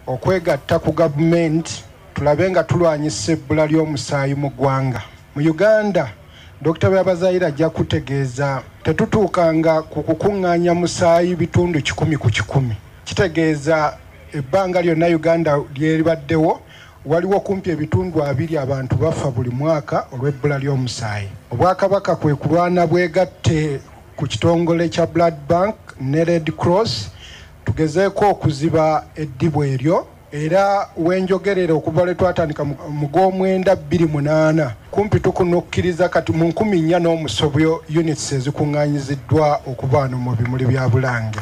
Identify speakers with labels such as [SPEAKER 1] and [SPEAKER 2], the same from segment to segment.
[SPEAKER 1] Okwegatta ku gavumenti tulabe nga tulwanyisa ebbula ly'omusaayi mu ggwanga. Mu Uganda Dr. Byabazaire ajja kutegeeza tetutuukanga ku kukuŋŋaanya musaayi bitundu 10 ku 10. Kitegeeza ebbanga lyonna Uganda lyeribaddewo waliwo kumpi ebitundu 2 abantu bafa buli mwaka olw'ebbula ly'omusaayi. Obwakabaka kwe kulwana bwegatte ku kitongole kya Blood Bank ne Red Cross tugezeeko okuziba eddibu eryo era wenjogerera okuva lwe twatandika mu Gwomwenda 28 kumpi tukunukkiriza kati mu 4 n'omusobyo units ezikuŋŋaanyiziddwa okuva wano mu bimuli bya Bulange.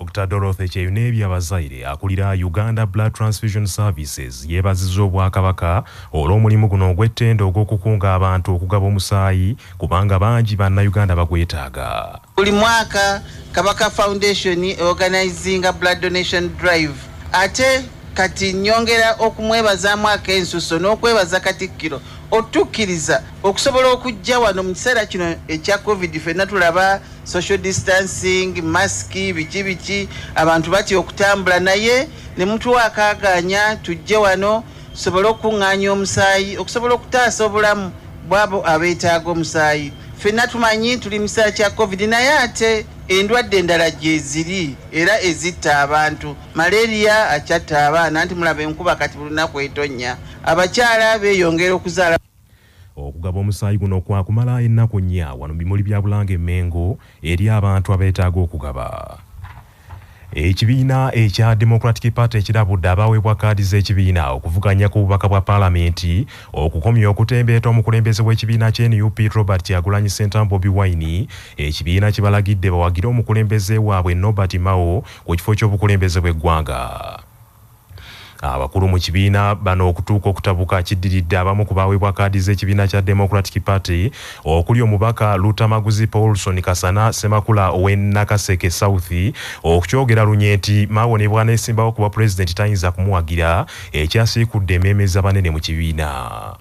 [SPEAKER 2] Dr. Dorothy Cheyune Byabazaire akulira Uganda Blood Transfusion Services yeebazizza Obwakabaka olw'omulimu guno ogw'ettendo ogw'okukunga abantu okugaba omusaayi kubanga bangi bannayuganda bagwetaaga.
[SPEAKER 3] Buli mwaka Kabaka Foundation organizing a blood donation drive. Ate kati nyongera okumwebazaamu ak'ensuso n'okwebaza Katikkiro otukkiriza okusobola okujja wano mu kiseera kino ekya COVID ffenna tulaba social distancing, maski, biki abantu batya okutambula naye ne mutuwa akaaganya tujje wano tusobole okuŋŋaanya omusaayi okusobola okutaasa obulamu bw'abo abeetaaga omusaayi. Ffenna tumanyi tuli mu kiseera kya COVID naye ate endwadde endala gye ziri era ezitta abantu. Malaria akyatta abaana nti mulaba enkuba kati buli lunaku etonnya. Abakyala beeyongera okuzaala.
[SPEAKER 2] Okugaba omusaayi guno kwakumala ennaku 4 wano bimuli bya Bulange Mengo eri abantu abeetaaga okugaba. Ekibiina ekya Democratic Party ekirabudde abaweebwa kaadi z'ekibiina okuvuganya ku bubaka bwa Paalamenti okukomya okutembeeta omukulembeze w'ekibiina ky'NUP Robert Kyagulanyi Ssentamu Bobi Wine, ekibiina kibalagidde bawagire omukulembeze waabwe Norbert Mao ku kifo ky'obukulembeze bw'eggwanga. Abakulu mu kibiina bano okutuuka okutabuka kiddiridde abamu ku baweebwa kaadi z'ekibiina kya Democratic Party okuli omubaka Lutamaguzi Paulson Kasana Semakula ow'Nakaseke South okukyogera lunye nti Mao ne bw'aneesimbawo kuba President tayinza kumuwagira ekyasiikudde emmeemeza banene mu kibiina.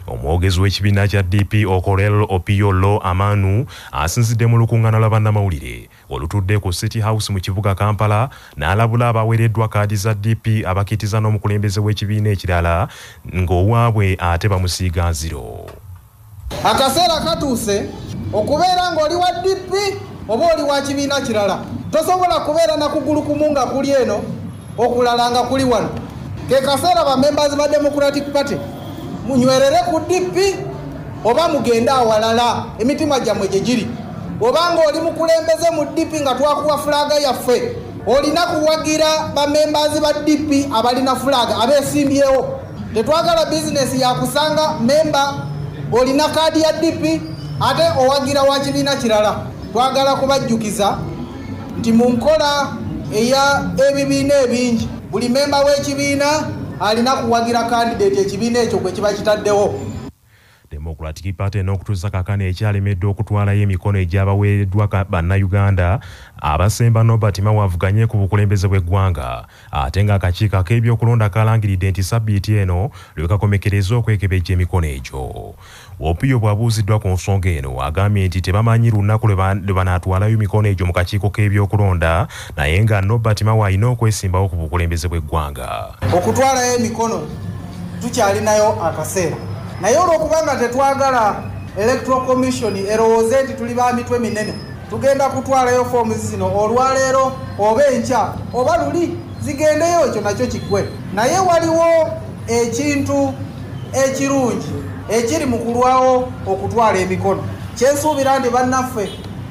[SPEAKER 2] Omwogezi w'ekibiina kya DP Okorel Opiolo Amanu asinzidde mu lukuŋŋaana lwa bannamawulire olutudde ku City House mu kibuga Kampala n'alabula abaweereddwa kaadi za DP abakitiza n'omukulembeze w'ekibiina ekirala ng'owaabwe ate bamusiiga nziro.
[SPEAKER 4] Akaseera katuuse okubeera ng'oli wa DP oba oli wa kibiina kirala. Tosobola kubeera na kugulu kumu nga kuli eno okulala nga kuli wano. Ke kaseera ba members ba Democratic Party munywerere ku DP oba mugenda awalala emitima gyamwe gye giri. Obanga oli mukulembeze mu DP nga twakuwa fulaga yaffe olina kuwagira ba members ba DP abalina fulaga abeesimbyewo. Tetwagala business ya kusanga member olina kaadi ya DP ate owagira wa kibiina kirala. Twagala kubajjukiza nti mu nkola eya ebibiina ebingi buli member w'ekibiina alina kuwagira candidate ekibiina ekyo gwe kiba kitaddewo.
[SPEAKER 2] Democratic Party n'okutuusa kaakano ekyalemedde okutwalayo emikono egy'abaweereddwa bannayuganda abasemba Norbert Mao avuganye ku bukulembeze bw'eggwanga ate ng'akakiiko ak'ebyokulonda kalangiridde nti sabbiiti eno lwe kakomekereza okwekebejja emikono egyo. Opiyo bw'abuuziddwa ku nsonga eno agambye nti tebamanyi lunaku lwe banaatwalayo emikono egyo mu kakiiko k'ebyokulonda naye nga Norbert Mao alina okwesimbawo ku bukulembeze bw'eggwanga.
[SPEAKER 4] Okutwalayo emikono tukyalinayo akaseera. Naye olw'okubanga tetwagala Electoral Commission erowooze nti tuli ba mitwe minene tugenda kutwalayo foomu zino olwaleero oba enkya oba luli zigendeyo ekyo nakyo kiggwe. Naye waliwo ekintu ekirungi ekiri mu kulwawo okutwala emikono. Kyensuubira nti bannaffe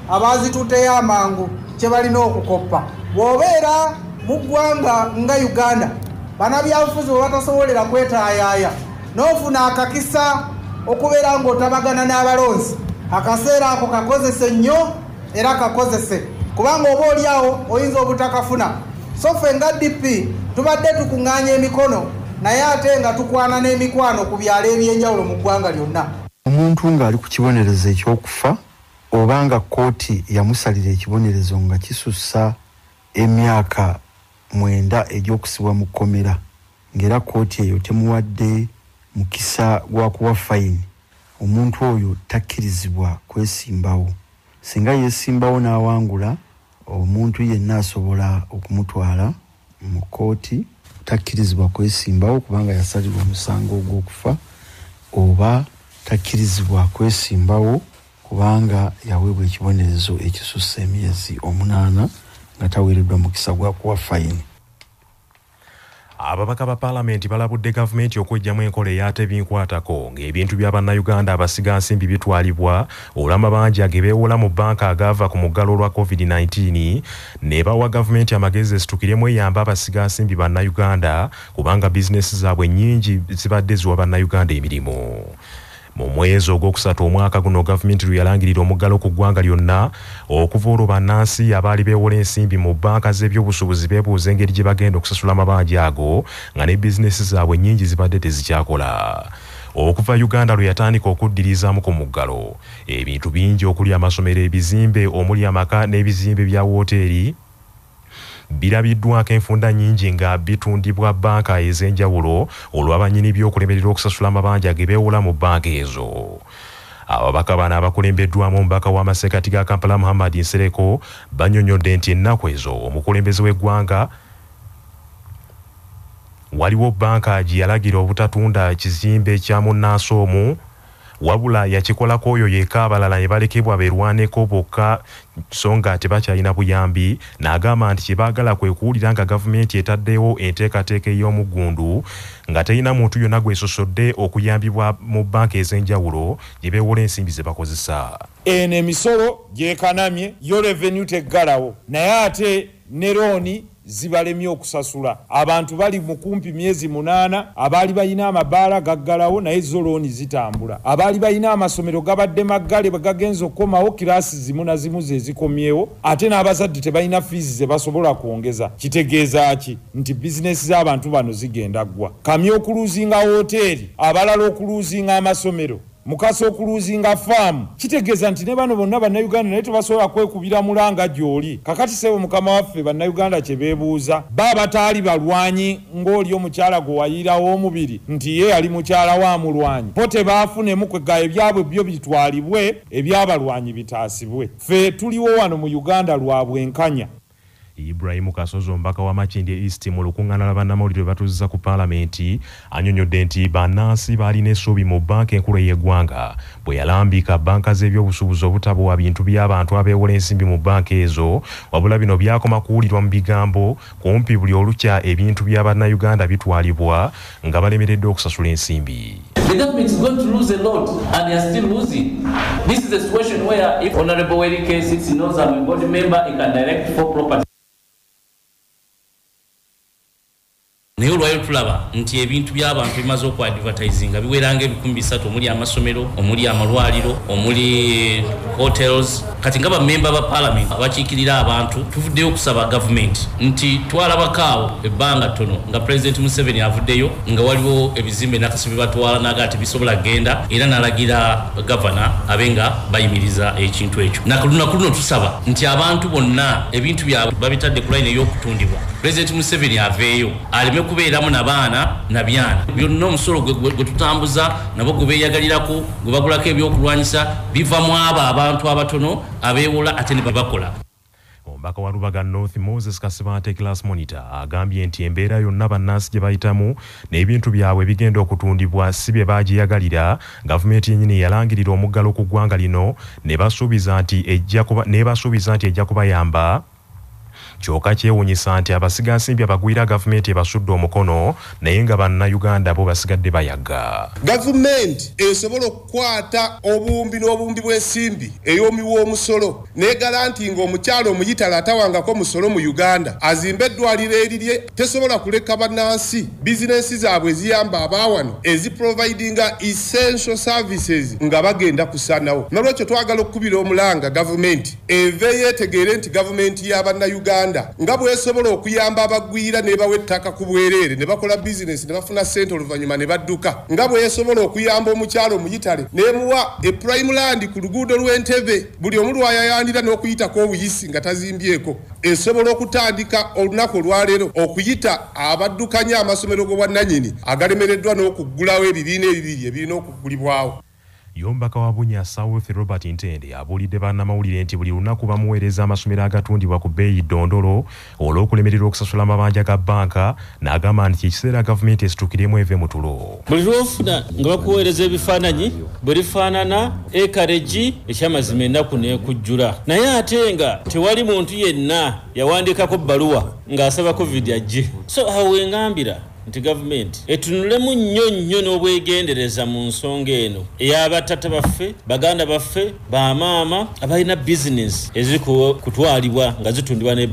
[SPEAKER 4] abaazituteyo amangu kye balina okukoppa. Bw'obeera mu ggwanga nga Uganda bannabyabufuzi bwe batasobolera kwetaayaaya n'ofuna akakisa okubeera ng'otabagana n'abalonzi, akaseera ako kakozese nnyo era kakozese kubanga oba oli awo oyinza obutakafuna. So ffe nga DP tubadde tukuŋŋaanya emikono naye ate nga tukwana n'emikwano ku byalo ebyenjawulo mu ggwanga lyonna.
[SPEAKER 5] Omuntu ng'ali ku kibonerezo eky'okufa oba nga kkooti yamusalira ekibonerezo nga kisussa emyaka 9 egy'okusibwa mu kkomera ng'era kkooti eyo temuwadde mukisa gwa kuwa fayini, omuntu oyo takkirizibwa kwesimbawo. Singa yeesimbawo n'awangula omuntu yenna asobola okumutwala mu kkooti takkirizibwa kwesimbawo kubanga yasalirwa omusango ogw'okufa oba takkirizibwa kwesimbawo kubanga yaweebwa ekibonerezo ekisussa emyezi 8 nga taweereddwa mukisa gwa kuwa fayini.
[SPEAKER 2] Ababaka ba Parliament balabudde gavumenti okweggyamu enkola ey'atebinkwatako ng'ebintu bya bannayuganda abasiga nsimbi bitwalibwa olw'amabanja ge beewola mu banka agaava ku muggalo lwa COVID-19 ne bawa gavumenti amagezi esitukiremu eyamba abasiga nsimbi bannayuganda kubanga bizinesi zaabwe nnyingi zibadde ziwa bannayuganda emirimu. Mu mwezi ogwokusatu omwaka guno gavumenti luyalangirira omuggalo ku ggwanga lyonna okuva olwo bannansi abaali beewola ensimbi mu banka z'ebyobusuubuzi beebuuza engeri gye bagenda okusasula amabanja ago nga ne bizinesi zaabwe nnyingi zibadde tezikyakola. Okuva Uganda lwe yatandika okuddirizaamu ku muggalo ebintu bingi okuli amasomero, ebizimbe omuli amaka n'ebizimbe bya wooteeri birabiddwako enfunda nnyingi nga bitundibwa banka ez'enjawulo olw'abanyini by'okulemerera okusasula amabanja ge beewola mu banka ezo. Ababaka bano abakulembeddwamu omubaka w'amasekati ga Kampala Muhammad Nsereko bannyonnyodde nti ennaku ezo omukulembeze w'eggwanga waliwo banka gye yalagira obutatunda kizimbe kya munnansi omu wabula yakikolako oyo yeka abalala ne balekebwa beerwaneko bokka so nga tebakyalina buyambi. N'agamba nti kye baagala kwe kuwulira nga gavumenti etaddewo enteekateeka ey'omuggundu nga terina muntu yonna gwesosodde okuyambibwa mu banka ez'enjawulo gye beewola ensimbi ze bakozesa.
[SPEAKER 6] Eno emisolo gyekanamye yo revenue teggalawo naye ate ne looni zibalemye okusasula. Abantu bali mu kumpi myezi 8 abaali balina amabaala gaggalawo naye zo looni zitambula. Abaali balina amasomero gabadde maggale bagagenza okukomawo kiraasi zimu na zimu ze zikomyewo ate n'abazadde tebalina fiizi ze basobola kwongeza. Kitegeeza ki? Nti bizinesi z'abantu bano zigenda ggwa. Kamya okuluuzinga wooteeri, abalala okuluuzinga amasomero, mukasa okuluuzinga faamu. Kitegeeza nti ne bano bonna bannayuganda naye tebasobola kwekubira mulanga gy'oli. Kakati sebo mukama waffe bannayuganda kye beebuuza baba taali balwanyi ng'oli omukyala gwe wayirawo omubiri nti ye ali mukyala wa mulwanyi po tebaafunemu kwega ebyabwe byo bitwalibwe ebyabalwanyi bitaasibwe. Ffe tuliwo wano mu Uganda lwa bwenkanya.
[SPEAKER 2] Ibrahim Kasozo mbaka wa Makindye East mu lukuŋŋaana lwa bannamawulire batuuziza ku Paalamenti annyonnyodde nti bannansi baalina essuubi mu banka enkulu y'eggwanga bwe yalambika banka z'ebyobusuubuzi obutabuwa bintu by'abantu abeewola ensimbi mu banka ezo wabula bino byakoma kuwulirwa mu bigambo kumpi buli olukya ebintu bya bannayuganda bitwalibwa nga balemereddde okusasula ensimbi.
[SPEAKER 7] The government is going to lose a lot and they are still losing. This is a situation where if Honorable Werike sits in knows I'm a board member, he can direct for property. Naye olwayo tulaba nti ebintu by'abantu bimaze okwadvertisinga biweranga 300 omuli amasomero, omuli amalwaliro, omuli hotels. Kati nga bamemba ba Parliament abakiikirira abantu tuvuddeyo okusaba government nti twalabakaawo ebbanga ttono nga President Museveni avuddeyo nga waliwo ebizimbe n'akasubi batwala naga ati bisobola genda era n'alagira governor abenga bayimiriza ekintu ekyo. Nalunaku luno tusaba nti abantu bonna ebintu byabwe babitadde ku line ey'okutundibwa. President Museveni aveeyo aleme kubeeramu n'abaana na byana byonna omusolo gwe tutambuza nabo gwe beeyagalirako gwe bagulako ebyokulwanyisa biva mu abo abantu abatono abeewola ate ne babakola.
[SPEAKER 2] Omubaka wa Lubaga North Moses Kasibante Class Monitor agambye nti embeera yonna bannansi gye bayitamu n'ebintu byabwe bigenda okutundibwa si bye baagiyagalira. Gavumenti yennyini yalangirira omuggalo ku ggwanga lino ne basuubiza nti ejja kubayamba. Kyokka kyewuunyisa nti abasiga nsimbi abagwira gavumenti ebasudde omukono naye nga bannayuganda bo basigadde bayaga.
[SPEAKER 8] Gavumenti esobola okukwata obuwumbi n'obuwumbi bw'ensimbi ey'omiwa omusolo n'egala nti ng'omukyalo omuyitala atawangako musolo mu Uganda azimba eddwaliro erirye tesobola kuleka bannansi bizinesi zaabwe eziyamba abaawano eziprovidinga essential services nga bagenda kusanawo. Nolwekyo twagala okukubira omulanga gavumenti eve yeetegeere nti gavumenti y'abannayuganda nga bwesobola okuyamba abagwira ne bawa ettaka ku bwereere ne bakola bizinesi ne bafuna ssente oluvannyuma ne badduka, nga bwesobola okuyamba omukyalo omuyitale neemuwa prime land ku luguudo lw'Entebbe buli omu lwayayandira n'okuyitako obuyisi nga tazimbyeko. Esobola okutandika olunaku olwaleero okuyita abaddukanya amasomero g'obwannannyini agalemereddwa n'okuggulawo ebibiina ebibiri ebirina okugulibwawo.
[SPEAKER 2] Yombaka wa Bunya South Robert Ntende abuulidde bannamawulire nti buli lunaku bamuweereza amasomero agatundibwa ku bbeeyi ddondolo olw'okulemererwa okusasula amabanja ga bbanka n'agamba nti ekiseera gavumenti esitukiremu eve mu tulo.
[SPEAKER 9] Buli lwofuna nga bakuweereza ebifaananyi bwe lifaanana ekaregi ekyamazima ennaku n'ekujjula naye ate nga tewali muntu yenna yawandiikako bbaluwa ng'asaba covid ajje. So awo engambira nti gavumenti etunulemu nnyo n'obwegendereza mu nsonga eno ey'abatata baffe baganda baffe bamaama abalina bizinesi ezikutwalibwa nga zitundibwa ne